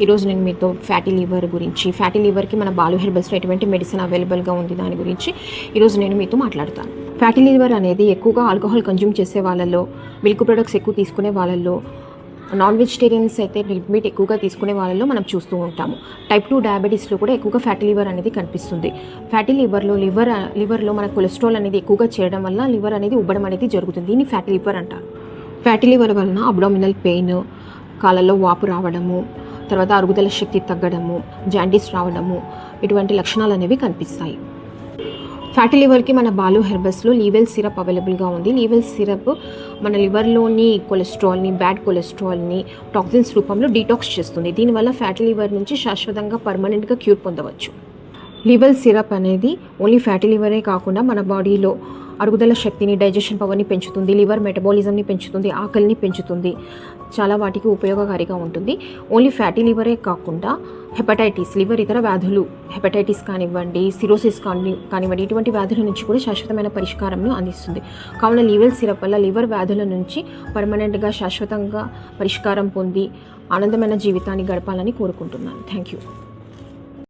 ఈరోజు నేను మీతో ఫ్యాటీ లివర్ గురించి, ఫ్యాటీ లివర్కి మన బాలు హెర్బల్స్లో ఎటువంటి మెడిసిన్ అవైలబుల్గా ఉంది దాని గురించి ఈరోజు నేను మీతో మాట్లాడతాను. ఫ్యాటీ లివర్ అనేది ఎక్కువగా ఆల్కహాల్ కన్జ్యూమ్ చేసే వాళ్ళల్లో, మిల్క్ ప్రొడక్ట్స్ ఎక్కువ తీసుకునే వాళ్ళల్లో, నాన్ వెజిటేరియన్స్ అయితే రెడ్ మీట్ ఎక్కువగా తీసుకునే వాళ్ళలో మనం చూస్తూ ఉంటాము. టైప్ 2 డయాబెటీస్లో కూడా ఎక్కువగా ఫ్యాటీ లివర్ అనేది కనిపిస్తుంది. ఫ్యాటీ లివర్లో మన కొలెస్ట్రాల్ అనేది ఎక్కువగా చేయడం వల్ల లివర్ అనేది ఉబ్బడం అనేది జరుగుతుంది. దీన్ని ఫ్యాటీ లివర్ అంటారు. ఫ్యాటీ లివర్ వలన అబ్డామినల్ పెయిన్, కాళ్ళల్లో వాపు రావడము, తర్వాత అరుగుదల శక్తి తగ్గడము, జాండీస్ రావడము, ఇటువంటి లక్షణాలు అనేవి కనిపిస్తాయి. ఫ్యాటీ లివర్కి మన బాలు హెర్బల్స్లో లీవెల్ సిరప్ అవైలబుల్గా ఉంది. లీవెల్ సిరప్ మన లివర్లోని కొలెస్ట్రాల్ని, బ్యాడ్ కొలెస్ట్రాల్ని టాక్సిన్స్ రూపంలో డీటాక్స్ చేస్తుంది. దీనివల్ల ఫ్యాటీ లివర్ నుంచి శాశ్వతంగా పర్మనెంట్గా క్యూర్ పొందవచ్చు. లీవెల్ సిరప్ అనేది ఓన్లీ ఫ్యాటీ లివరే కాకుండా మన బాడీలో అరుగుదల శక్తిని, డైజెషన్ పవర్ని పెంచుతుంది, లివర్ మెటబాలిజంని పెంచుతుంది, ఆకలిని పెంచుతుంది, చాలా వాటికి ఉపయోగకారిగా ఉంటుంది. ఓన్లీ ఫ్యాటీ లివరే కాకుండా హెపటైటిస్, లివర్ ఇతర వ్యాధులు, హెపటైటిస్ కానివ్వండి, సిరోసిస్ కానివ్వండి, ఇటువంటి వ్యాధుల నుంచి కూడా శాశ్వతమైన పరిష్కారంను అందిస్తుంది. కావున లీవెల్ సిరప్ వల్ల లివర్ వ్యాధుల నుంచి పర్మనెంట్గా శాశ్వతంగా పరిష్కారం పొంది ఆనందమైన జీవితాన్ని గడపాలని కోరుకుంటున్నాను. Thank you.